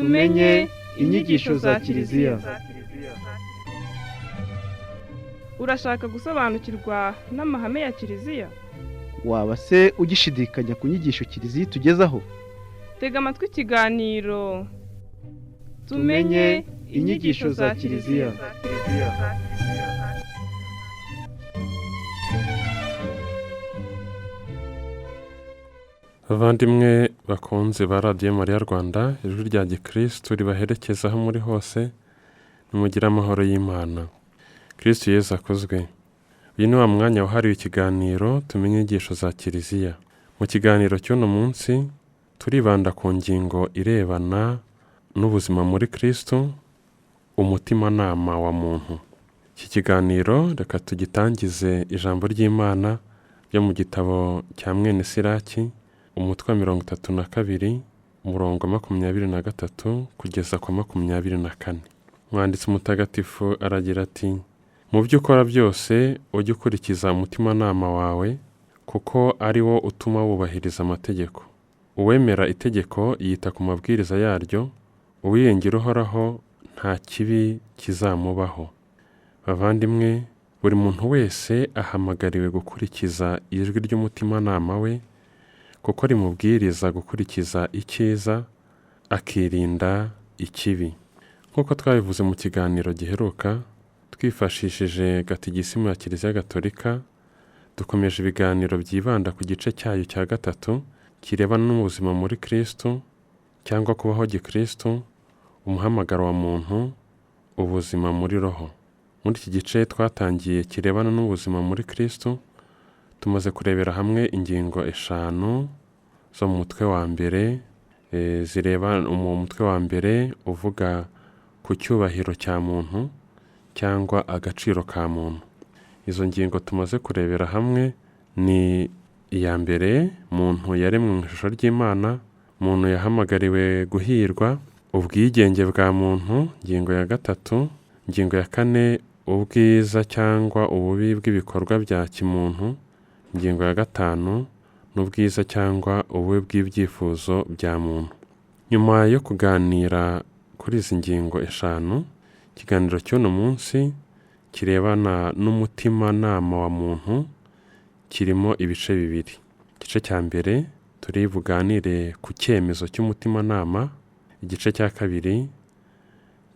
tumenye inyigisho za Kiliziya. Urashaka gusobanukirwa n'amahame ya Kiliziya? Waba se ugishidikanya ku nyigisho Kiliziya tugezaho? Tega amatwi ikiganiro Tumenye inyigisho za Kiliziya. Abavandimwe bakunze ba Radio Maria Rwanda, ijwi rya Gikristo ribaherekeza aho muri hose, nimugire amahoro y'Imana. Kristo Yesu akozwe. Uyu ni wa mwanya wahariwe ikiganiro tumenye inyigisho za Kiliziya. Mu kiganiro cy'uno munsi turibanda ku ngingo irebana n'ubuzima muri Kristo, umutimanama wa muntu. Iki kiganiro reka tugitangize ijambo ry'Imana ryo mu gitabo cya mwene Siraki, umutwe wa 32, umurongo 23 kugeza ku 24. Umwanditsi mutagatifu aragira ati: mu byo ukora byose ujye ukurikiza umutimanama wawe, kuko ari wo utuma wubahiriza amategeko. Uwemera itegeko yita ku mabwiriza yaryo, uwiyengera Uhoraho nta kibi kizamubaho. Bavandimwe, buri muntu wese ahamagariwe gukurikiza ijwi ry'umutimanama we, kuko rimubwiriza gukurikiza icyiza, akirinda ikibi. Nk'uko twabivuze mu kiganiro giheruka, twifashishije gatigisimu ya Kiliziya Gatolika, dukomeje ibiganiro byibanda ku gice cyayo cya 3 kirebana n'ubuzima muri Kristo, cyangwa kubaho gikristo, umuhamagaro wa muntu, ubuzima muri roho. Muri iki gice twatangiye kirebana n'ubuzima muri Kristo, tumaze kurebera hamwe ingingo 5 zo mu mutwe wa mbere, zireba mu mutwe wa mbere uvuga ku cyubahiro cya muntu cyangwa agaciro ka muntu. Izo ngingo tumaze kurebera hamwe ni iya mbere, muntu yaremwe mu ishusho ry'Imana, muntu yahamagariwe guhirwa, ubwigenge bwa muntu, ingingo ya 3, ingingo ya 4, ubwiza cyangwa ububi bw'ibikorwa bya kimuntu, ingingo ya 5, n'ubwiza cyangwa ububi bw'ibyifuzo bya muntu. Nyuma yo kuganira kuri izi ngingo 5, ikiganiro cy'uno munsi kirebana n'umutimanama wa muntu kirimo ibice bibiri. Igice cya mbere turi buganire ku cyemezo cy'umutimanama, igice cya kabiri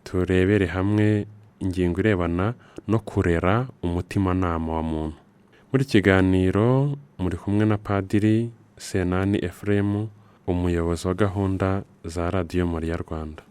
turebere hamwe ingingo irebana no kurera umutimanama wa muntu. Muri kiganiro muri kumwe na Padiri Senani Ephrem, umuyobozi wa gahunda za Radio Maria Rwanda.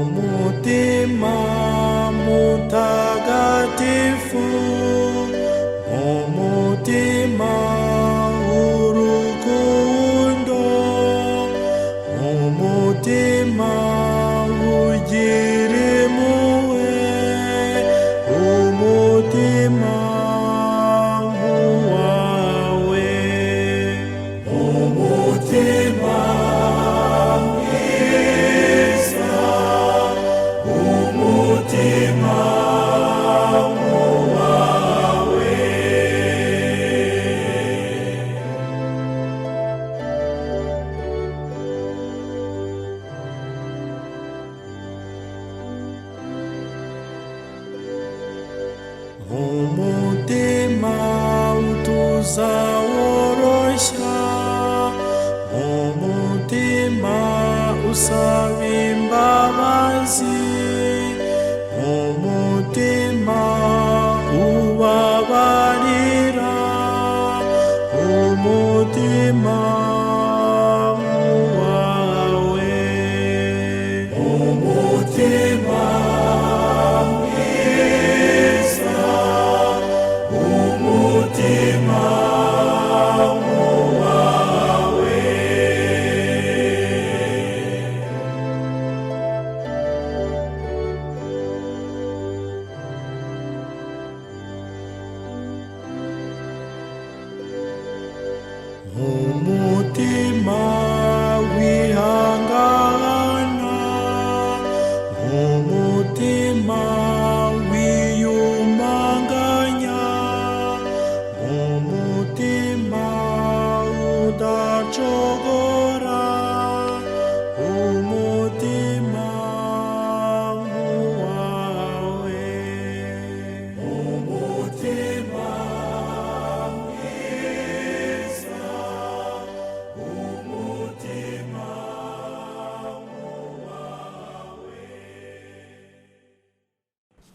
Umutima mutagatifu, umutima w'urukundo, umutima ugira impuhwe, umutima nk'uwawe, umutima umutima utuza woroshya, umutima usaba imbabazi, umutima ubabarira,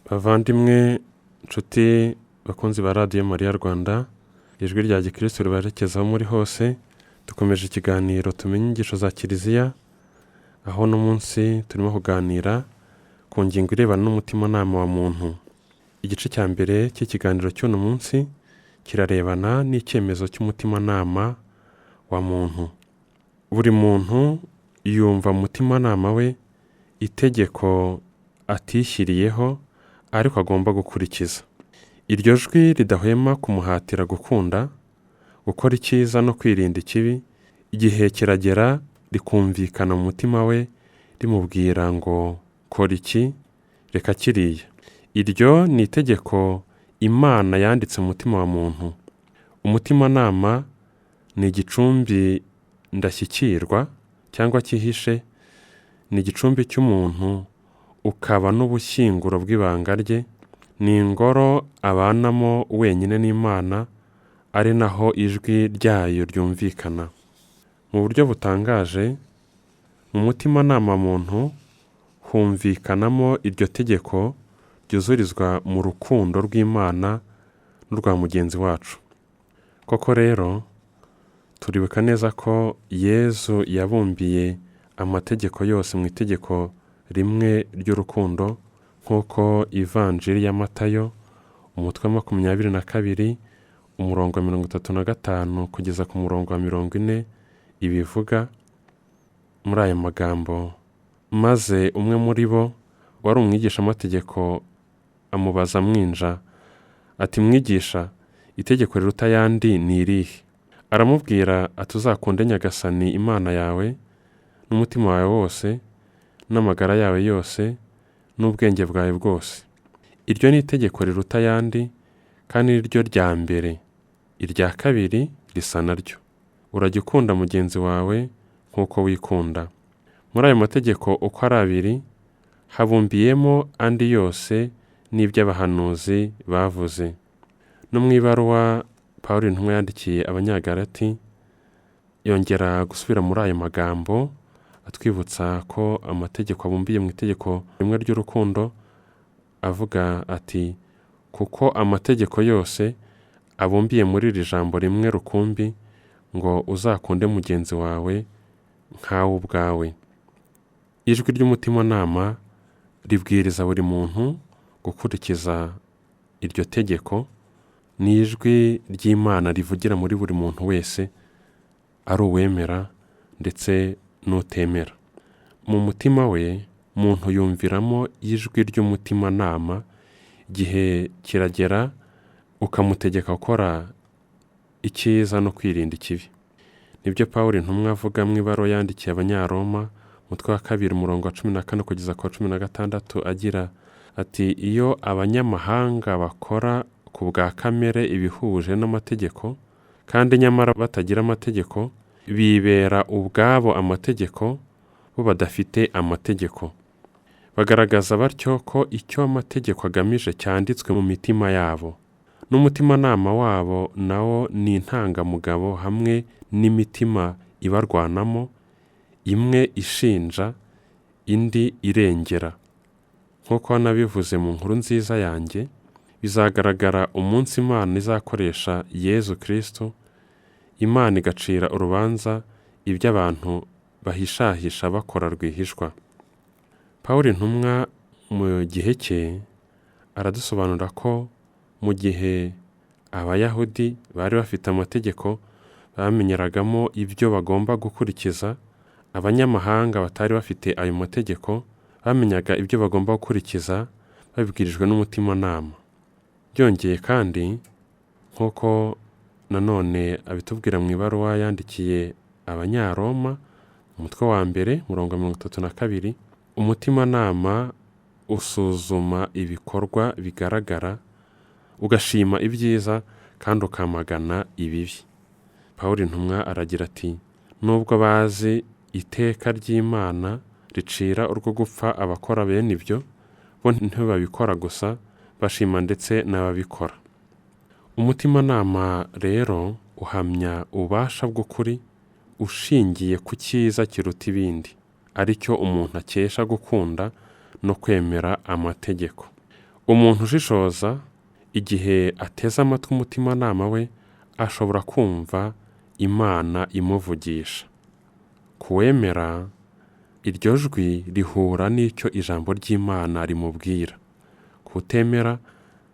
Bavandimwe, nshuti bakunzi ba radiyo Mariya Rwanda, ijwi rya gikristo ribaherekeza aho muri hose, dukomeje ikiganiro tumenye inyigisho za kiliziya, aho no munsi turimo kuganira ku ngingo irebana n'umutimanama wa muntu. Igice cya mbere cy'ikiganiro cy'uno munsi kirarebana n'icyemezo cy'umutimanama wa muntu. Buri muntu yumva umutimanama we itegeko atishyiriyeho ariko agomba gukurikiza. Iryo jwi ridahwema kumuhatira gukunda, gukora icyiza no kwirinda ikibi, igihe kiragera rikumvikana mu mutima we rimubwira ngo kora iki, reka kiriya. Iryo ni itegeko Imana yanditse mu mutima wa muntu. Umutimanama ni igicumbi ndashyikirwa cyangwa cyihishe, ni igicumbi cy'umuntu, ukaba n'ubushyinguro bw'ibanga rye, ni ingoro abanamo wenyine n'Imana, ari naho ijwi ryayo ryumvikana. Mu buryo butangaje, mu mutimanama muntu humvikanamo iryo tegeko ryuzurizwa mu rukundo rw'Imana n'urwa mugenzi wacu. Koko rero, turibuka neza ko Yezu yabumbiye amategeko yose mu itegeko rimwe ry'urukundo, nk'uko Ivanjiri ya Matayo, umutwe wa 22, umurongo wa 35 kugeza ku murongo wa 40 ibivuga muri aya magambo. Maze umwe muri bo wari umwigisha amategeko amubaza mwinja ati, mwigisha, itegeko riruta ayandi ni irihe? Aramubwira ati, uzakunde Nyagasani Imana yawe n'umutima wawe wose n'amagara yawe yose n'ubwenge bwawe bwose. Iryo ni itegeko riruta ayandi, kandi ni ryo rya mbere. Irya kabiri risa naryo, urajya ukunda mugenzi wawe nk'uko wikunda. Muri ayo mategeko uko ari abiri habumbiyemo andi yose n'iby'abahanuzi bavuze. No mu ibaruwa Pawulo intumwa yandikiye Abanyagalati yongera gusubira muri ayo magambo, atwibutsa ko amategeko abumbiye mu itegeko rimwe ry'urukundo, avuga ati, kuko amategeko yose abumbiye muri iri jambo rimwe rukumbi, ngo uzakunde mugenzi wawe nkawe ubwawe. Ijwi ry'umutimanama ribwiriza buri muntu gukurikiza iryo tegeko. Ni ijwi ry'Imana rivugira muri buri muntu wese, ari uwemera ndetse n'utemera. Mu mutima we, muntu yumviramo ijwi ry'umutimanama, igihe kiragera ukamutegeka gukora icyiza no kwirinda ikibi. Nibyo Pawulo intumwa avuga mu ibaruwa yandikiye Abanyaroma, umutwe wa 2, umurongo wa 14 kugeza ku wa 16, agira ati, iyo abanyamahanga bakora ku bwa kamere ibihuje n'amategeko, kandi nyamara batagira amategeko, bibera ubwabo amategeko, bo badafite amategeko. Bagaragaza batyo ko icyo amategeko agamije cyanditswe mu mitima yabo. N'umutimanama wabo nawo ni intangamugabo hamwe n'imitima ibarwanamo, imwe ishinja, indi irengera. Nk'uko nabivuze mu nkuru nziza yanjye, bizagaragara umunsi Imana izakoresha Yezu Kristo, Imana igacira urubanza iby'abantu bahishahisha bakora rwihishwa. Pawulo intumwa mu gihe cye aradusobanura ko mu gihe Abayahudi bari bafite amategeko bamenyeragamo ibyo bagomba gukurikiza, abanyamahanga batari bafite ayo mategeko bamenyaga ibyo bagomba gukurikiza babibwirijwe n'umutimanama. Byongeye kandi, nk'uko nanone abitubwira mu ibaruwa yandikiye Abanyaroma, umutwe wa 2, umurongo wa 32, umutimanama usuzuma ibikorwa bigaragara, ugashima ibyiza kandi ukamagana ibibi. Pawulo intumwa aragira ati, nubwo bazi iteka ry'Imana ricira urwo gupfa abakora bene ibyo, bo ntibabikora gusa, bashima ndetse n'ababikora. Umutimanama rero uhamya ububasha bw'ukuri ushingiye ku cyiza kiruta ibindi, aricyo umuntu akesha gukunda no kwemera amategeko. umuntu ushishoza igihe ateze amatwi umutimanama we ashobora kumva Imana imuvugisha. Kuwemera, iryo jwi rihura n'icyo ijambo ry'Imana rimubwira. Kutemera,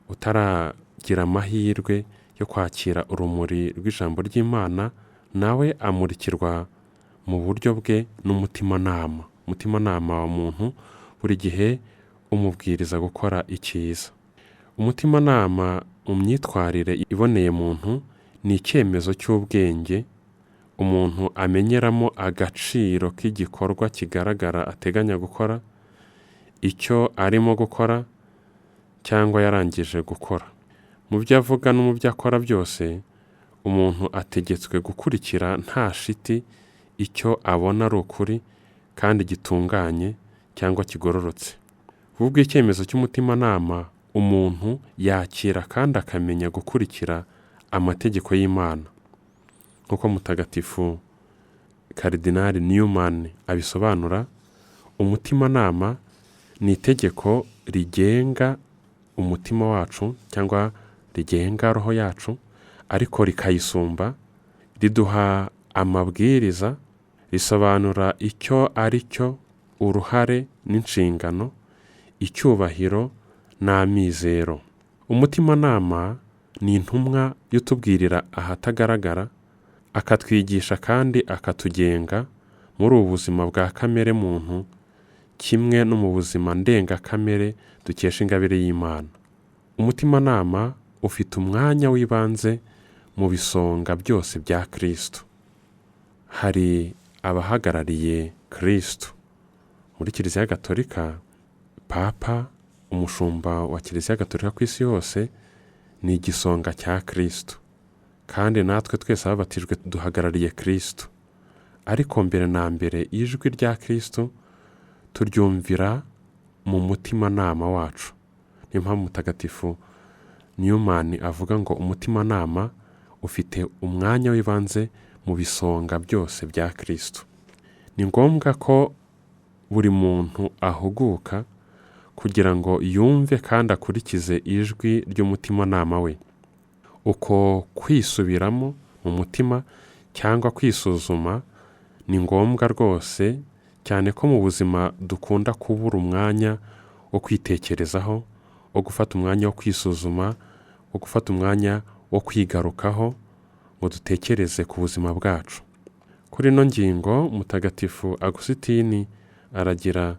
utaragira amahirwe yo kwakira urumuri rw'ijambo ry'Imana, nawe amurikirwa mu buryo bwe n'umutimanama. Umutimanama wa muntu buri gihe umubwiriza gukora icyiza. Umutimanama mu myitwarire iboneye muntu ni icyemezo cy'ubwenge umuntu amenyeramo agaciro k'igikorwa kigaragara ateganya gukora, icyo arimo gukora cyangwa yarangije gukora. Mu byo avuga no mu byo akora byose, umuntu ategetswe gukurikira nta shiti icyo abona ari ukuri kandi gitunganye cyangwa kigororotse. Ubwo icyemezo cy'umutimanama umuntu yakira kandi akamenya gukurikira amategeko y'Imana. Nk'uko Mutagatifu Karidinali Newman abisobanura, umutimanama ni itegeko rigenga umutima wacu cyangwa rigenga roho yacu, ariko rikayisumba, riduha amabwiriza, risobanura icyo ari cyo uruhare n'inshingano, icyubahiro n'amizero. Umutimanama ni intumwa y'utubwirira ahatagaragara, akatwigisha kandi akatugenga muri ubu buzima bwa kamere muntu, kimwe no mu buzima ndengakamere dukesha ingabire y'Imana. Umutimanama ufite umwanya w'ibanze mu bisonga byose bya Kristo. Hari abahagarariye Kristo. Muri Kiliziya Gatolika, Papa, umushumba wa Kiliziya Gatolika ku isi yose, ni igisonga cya Kristo. Kandi natwe twese ababatijwe duhagarariye Kristo. Ariko mbere na mbere ijwi rya Kristo turyumvira mu mutimanama wacu. Niyo mpamvu Mutagatifu Newman avuga ngo umutimanama ufite umwanya w'ibanze mu bisonga byose bya Kristo. Ni ngombwa ko buri muntu ahuguka kugira ngo yumve kandi akurikize ijwi ry'umutimanama we. Uko kwisubiramo mu mutima cyangwa kwisuzuma ni ngombwa rwose, cyane ko mu buzima dukunda kubura umwanya wo kwitekerezaho, wo gufata umwanya wo kwisuzuma, wo gufata umwanya wo kwigarukaho ngo dutekereze ku buzima bwacu. Kuri ino ngingo Mutagatifu Agusitini aragira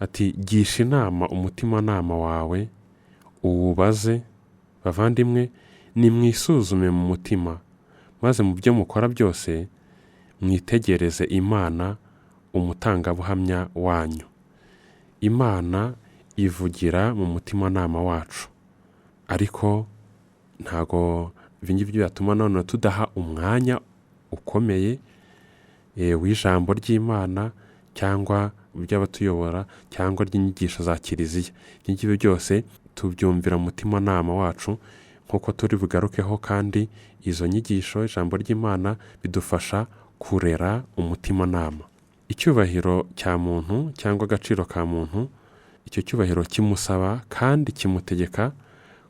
ati, gisha inama umutimanama wawe, uwubaze. Bavandimwe, nimwisuzume mu mutima, maze mu byo mukora byose mwitegereze Imana, umutangabuhamya wanyu. Imana ivugira mu mutimanama wacu, ariko ntago ibingibi byatuma none tudaha umwanya ukomeye w'ijambo ry'Imana cyangwa by'abatuyobora cyangwa ry'inyigisho za Kiliziya. Ibingibi byose tubyumvira mu mutimanama wacu, nk'uko turi bugarukeho, kandi izo nyigisho, ijambo ry'Imana bidufasha kurera umutimanama. Icyubahiro cya muntu cyangwa agaciro ka muntu, icyo cyubahiro kimusaba kandi kimutegeka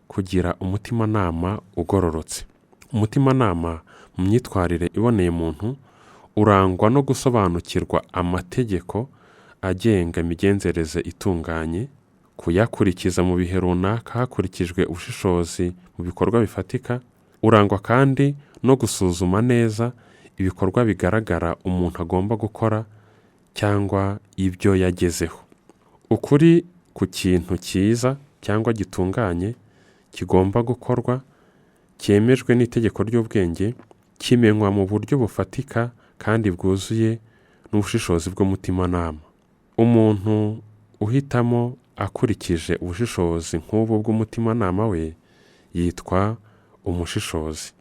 kugira umutimanama ugororotse. Umutimanama mu myitwarire iboneye muntu urangwa no gusobanukirwa amategeko agenga imigenzereze itunganye, kuyakurikiza mu bihe runaka hakurikijwe ubushishozi mu bikorwa bifatika. Urangwa kandi no gusuzuma neza ibikorwa bigaragara umuntu agomba gukora cyangwa ibyo yagezeho. Ukuri ku kintu cyiza cyangwa gitunganye kigomba gukorwa, cyemejwe n'itegeko ry'ubwenge, kimenywa mu buryo bufatika kandi bwuzuye n'ubushishozi bw'umutimanama. Umuntu uhitamo akurikije ubushishozi nk'ubu bw'umutimanama we yitwa umushishozi.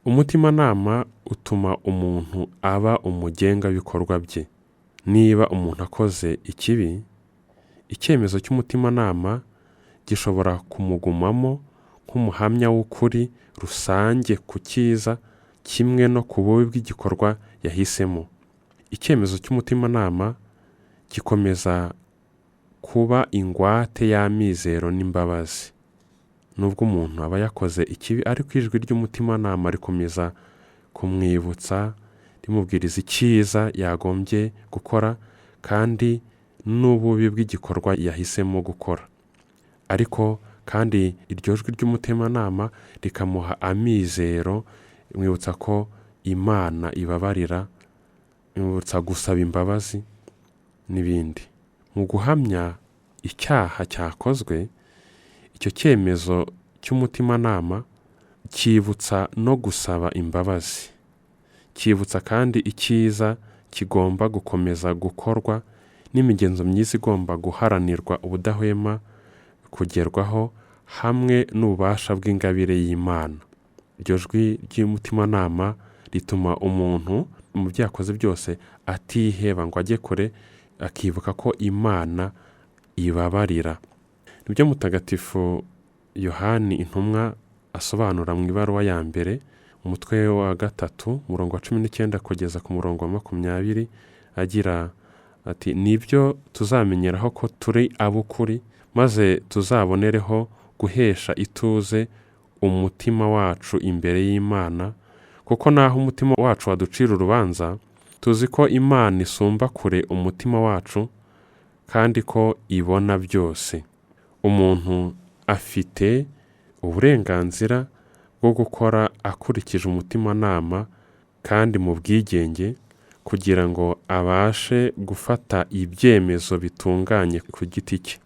Umutimanama utuma umuntu aba umugenga w'ibikorwa bye. Niba umuntu akoze ikibi, icyemezo cy'umutimanama gishobora kumugumamo nk'umuhamya w'ukuri rusange ku cyiza, kimwe no ku bubi bw'igikorwa yahisemo. Icyemezo cy'umutimanama gikomeza kuba ingwate y'amizero n'imbabazi. Nubwo umuntu aba yakoze ikibi, ariko ijwi ry'umutimanama rikomeza kumwibutsa, rimubwiriza icyiza yagombye gukora kandi n'ububi bw'igikorwa yahisemo gukora. Ariko kandi iryo jwi ry'umutimanama rikamuha amizero, rimwibutsa ko Imana ibabarira, rimwibutsa gusaba imbabazi n'ibindi. Mu guhamya icyaha cyakozwe, icyo cyemezo cy'umutimanama cyibutsa no gusaba imbabazi. Cyibutsa kandi icyiza kigomba gukomeza gukorwa n'imigenzo myiza igomba guharanirwa ubudahwema kugerwaho hamwe n'ububasha bw'ingabire y'Imana. Iryo jwi ry'umutimanama rituma umuntu mu byo yakoze byose atiheba ngo ajye kure, akibuka ko Imana ibabarira. Nibyo Mutagatifu Yohani intumwa asobanura mu ibaruwa ya mbere, umutwe wa 3, umurongo wa 19 kugeza ku murongo wa 20, agira ati: nibyo tuzamenyeraho ko turi ab'ukuri, maze tuzabonereho guhesha ituze umutima wacu imbere y'Imana, kuko naho umutima wacu waducira urubanza, tuzi ko Imana isumba kure umutima wacu kandi ko ibona byose. Umuntu afite uburenganzira bwo gukora akurikije umutimanama kandi mu bwigenge, kugira ngo abashe gufata ibyemezo bitunganye ku giti cye.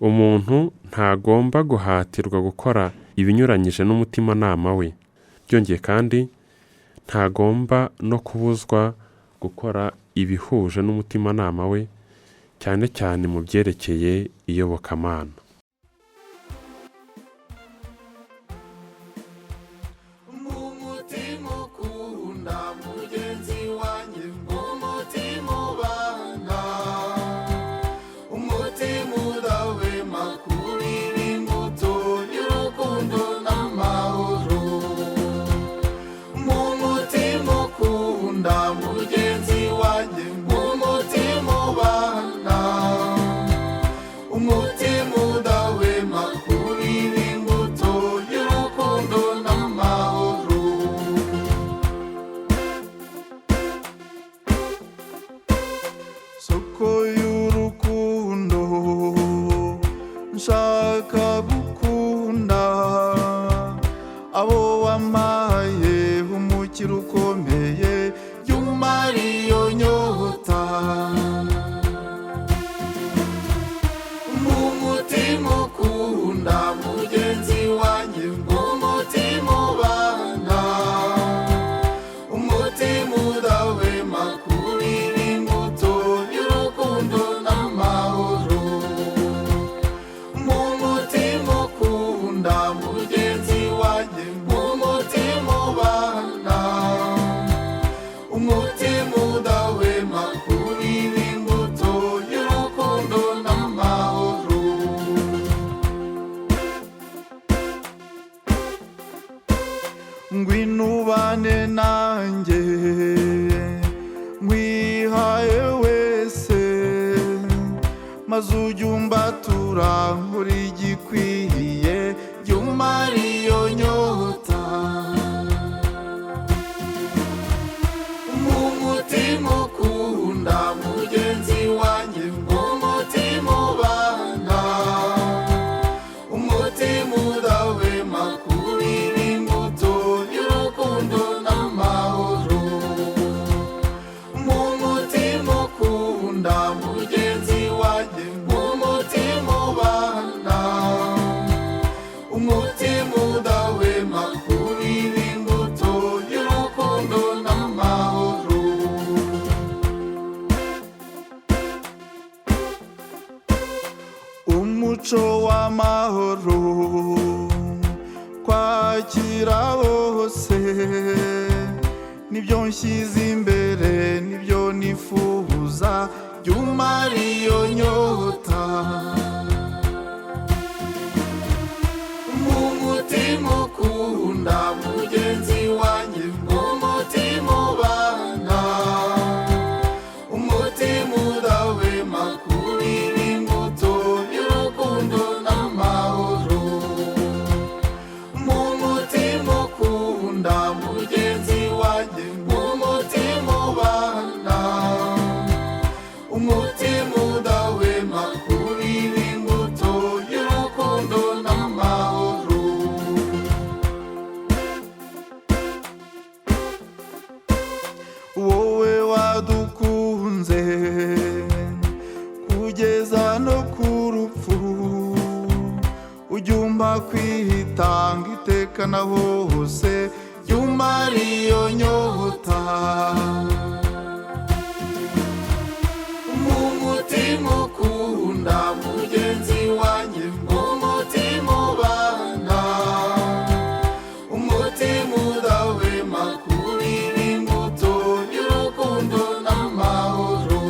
Umuntu ntagomba guhatirwa gukora ibinyuranyije n'umutimanama we. Byongeye kandi ntagomba no kubuzwa gukora ibihuje n'umutimanama we, cyane cyane mu byerekeye iyobokamana. Soko y'urukundo nshaka gukunda abo wamaye umukiro ukomeye, yumara iyo nyota mu mutima ukunda mugenzi wanjye, mu mutima ubana, umutima udahwema kurira imbuto y'urukundo n'amahoro. Mu mutima ukunda mugenzi wanjye, mu mutima ubana, umutima udahwema kurira imbuto y'urukundo n'amahoro. Ngwino ubane nanjye nkwihaye wese, maze ujye umbatura nkuri igikwiye, yumara iyo nyota mu mutima ukunda mugenzi wanjye, mu mutima ubana, umutima udahwema kurira imbuto y'urukundo n'amahoro. Mu mutima ukunda mugenzi wanjye, mu mutima ubana, umutima udahwema kurira imbuto y'urukundo n'amahoro. Umuco w'amahoro, kwakira bose, nibyo nshyize imbere, nibyo nifuza, yumara iyo nyota mu mutima ukunda mugenzi wanjye, mu mutima ubana, umutima udahwema kurira imbuto kwitanga iteka na hose, yumara iyo nyota. Mu mutima ukunda mugenzi wanjye, mu mutima ubana, umutima udahwema kubira imbuto y'urukundo n'amahoro.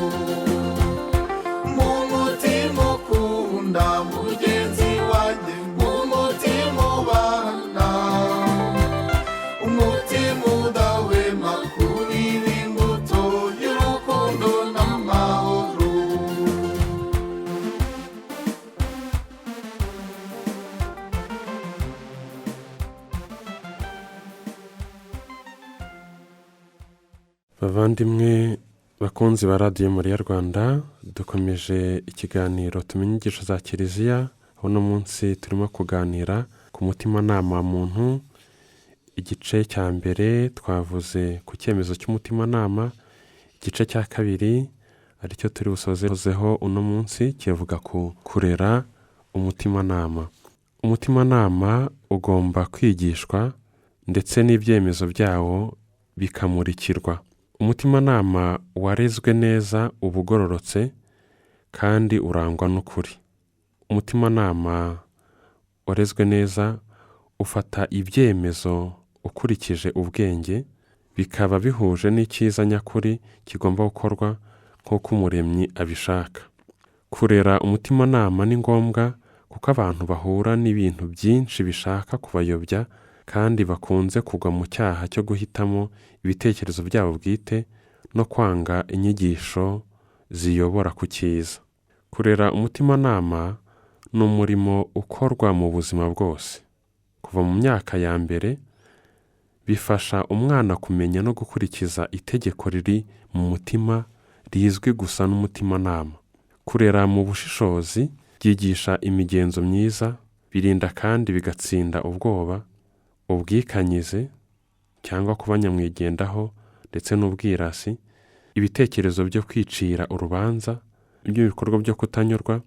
Mu mutima ukunda mugenzi wanjye, mu mutima ubana, umutima udahwema kubira imbuto y'urukundo n'amahoro. Bavandimwe bakunzi ba radiyo Mariya Rwanda, dukomeje ikiganiro tumenye inyigisho za Kiliziya. Uno munsi turimo kuganira ku mutimanama wa muntu. Igice cya mbere twavuze ku cyemezo cy'umutimanama, igice cya kabiri aricyo turi busozeho uno munsi kivuga ku kurera umutimanama. Umutimanama ugomba kwigishwa ndetse n'ibyemezo byawo bikamurikirwa. Umutimanama warezwe neza uba ugororotse kandi urangwa n'ukuri. Umutimanama warezwe neza ufata ibyemezo ukurikije ubwenge, bikaba bihuje n'icyiza nyakuri kigomba gukorwa nk'uko Umuremyi abishaka. Kurera umutimanama ni ngombwa kuko abantu bahura n'ibintu byinshi bishaka kubayobya kandi bakunze kugwa mu cyaha cyo guhitamo ibitekerezo byabo bwite no kwanga inyigisho ziyobora ku cyiza. Kurera umutimanama ni umurimo ukorwa mu buzima bwose. Kuva mu myaka ya mbere bifasha umwana kumenya no gukurikiza itegeko riri mu mutima rizwi gusa n'umutimanama. Kurera mu bushishozi byigisha imigenzo myiza, birinda kandi bigatsinda ubwoba, ubwikanyize cyangwa kuba nyamwigendaho ndetse n'ubwirasi, ibitekerezo byo kwicira urubanza, ibikorwa byo kutanyurwa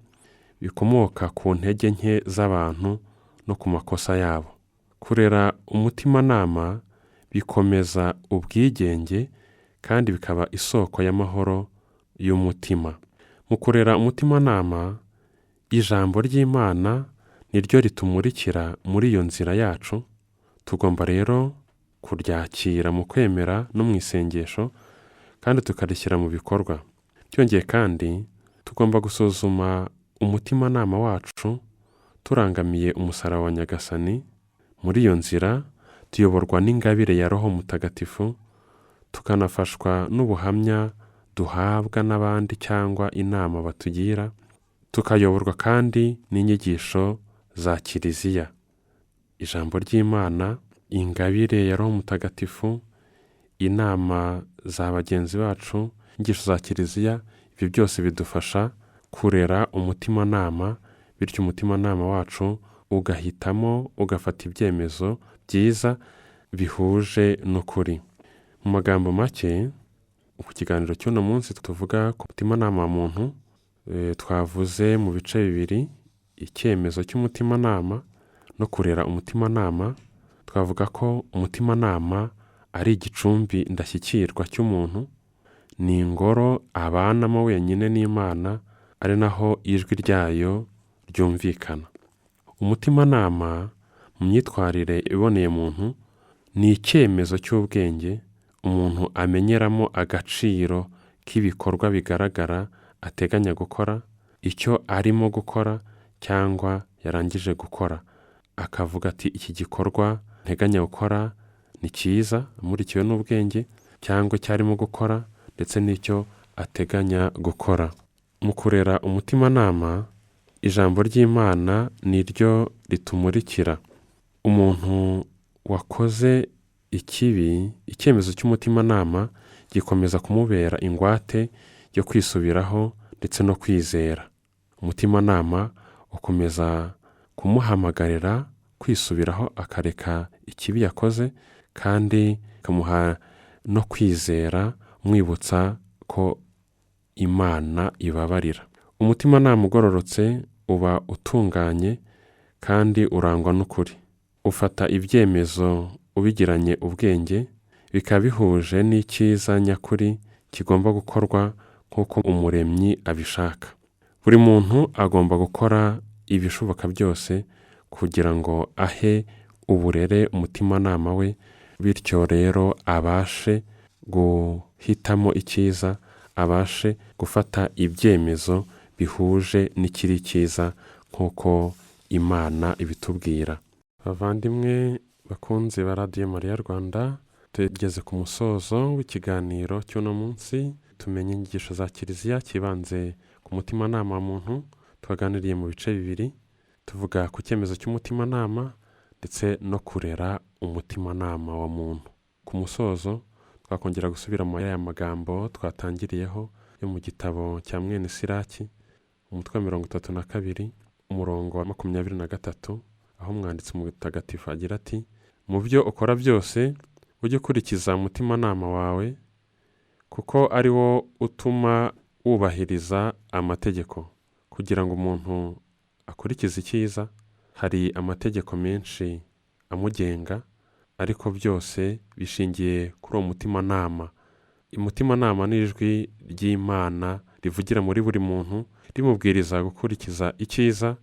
bikomoka ku ntege nke z'abantu no ku makosa yabo. Kurera umutimanama bikomeza ubwigenge kandi bikaba isoko y'amahoro y'umutima. Mu kurera umutimanama, ijambo ry'Imana niryo ritumurikira muri iyo nzira yacu. Tugomba rero kuryakira mu kwemera no mu isengesho kandi tukarishyira mu bikorwa. Byongeye kandi tugomba gusuzuma umutimanama wacu turangamiye umusaraba wa Nyagasani. Muri iyo nzira tuyoborwa n'ingabire ya Roho Mutagatifu, tukanafashwa n'ubuhamya duhabwa n'abandi cyangwa inama batugira, tukayoborwa kandi n'inyigisho za Kiliziya. Ijambo ry'Imana, ingabire ya Roho Mutagatifu, inama za bagenzi bacu, inyigisho za Kiliziya, ibyo byose bidufasha kurera umutimanama, bityo umutimanama wacu ugahitamo, ugafata ibyemezo byiza bihuje n'ukuri. Mu magambo make, ku kiganiro cy'uno munsi tuvuga ku mutimanama wa muntu. Twavuze mu bice bibiri, icyemezo cy'umutimanama no kurera umutimanama. Twavuga ko umutimanama ari igicumbi ndashyikirwa cy'umuntu, ni ingoro abanamo wenyine n'Imana, ari naho ijwi ryayo ryumvikana. Umutimanama mu myitwarire iboneye muntu ni icyemezo cy'ubwenge umuntu amenyeramo agaciro k'ibikorwa bigaragara ateganya gukora, icyo arimo gukora cyangwa yarangije gukora, akavuga ati iki gikorwa nteganya gukora ni cyiza, amurikiwe n'ubwenge, cyangwa icyo arimo gukora ndetse n'icyo ateganya gukora. Mu kurera umutimanama, ijambo ry'Imana niryo ritumurikira. Umuntu wakoze ikibi, icyemezo cy'umutimanama gikomeza kumubera ingwate yo kwisubiraho ndetse no kwizera. Umutimanama ukomeza kumuhamagarira kwisubiraho akareka ikibi yakoze, kandi kamuha no kwizera, mwibutsa ko Imana ibabarira. Umutimanama ugororotse uba utunganye kandi urangwa n'ukuri. Ufata ibyemezo ubigiranye ubwenge, bikaba bihuje n'icyiza nyakuri kigomba gukorwa nk'uko umuremyi abishaka. Buri muntu agomba gukora ibishoboka byose kugira ngo ahe uburere umutimanama we, bityo rero abashe guhitamo icyiza, abashe gufata ibyemezo bihuje n'ikiri cyiza nk'uko Imana ibitubwira. Bavandimwe bakunze ba radiyo Mariya Rwanda, tugeze ku musozo w'ikiganiro cy'uno munsi. Tumenye inyigisho za Kiliziya kibanze ku mutimanama wa muntu. Twaganiriye mu bice bibiri, tuvuga ku cyemezo cy'umutimanama ndetse no kurera umutimanama wa muntu. Ku musozo twakongera gusubira mu aya magambo twatangiriyeho yo mu gitabo cya mwene Siraki, umutwe wa 32, umurongo wa 23, aho umwanditsi mutagatifu agira ati: mu byo ukora byose ujye ukurikiza umutimanama wawe, kuko ari wo utuma wubahiriza amategeko. Kugira ngo umuntu akurikize icyiza, hari amategeko menshi amugenga, ariko byose bishingiye kuri uwo mutimanama. Umutimanama ni ijwi ry'Imana rivugira muri buri muntu, rimubwiriza gukurikiza icyiza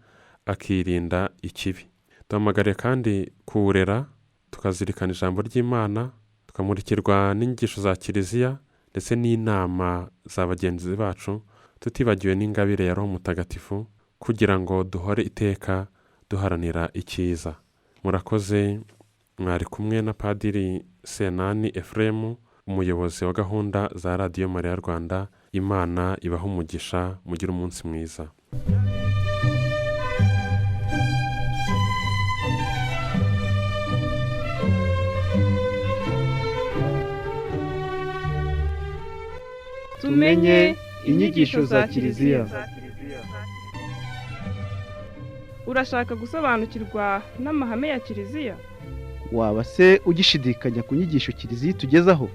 akirinda ikibi. Duhamagare kandi kuwurera, tukazirikana ijambo ry'Imana, tukamurikirwa n'inyigisho za Kiliziya ndetse n'inama za bagenzi bacu, tutibagiwe n'ingabire ya Roho Mutagatifu, kugira ngo duhore iteka duharanira icyiza. Murakoze. Mwari kumwe na Padiri Senani Ephrem, umuyobozi wa gahunda za radiyo Mariya Rwanda. Imana ibahe umugisha, mugire umunsi mwiza. Tumenye inyigisho za Kiliziya. Urashaka gusobanukirwa n'amahame ya Kiliziya? Waba se ugishidikanya ku nyigisho Kiliziya itugezaho?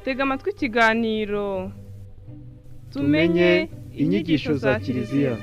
Tega amatwi ikiganiro Tumenye inyigisho za Kiliziya.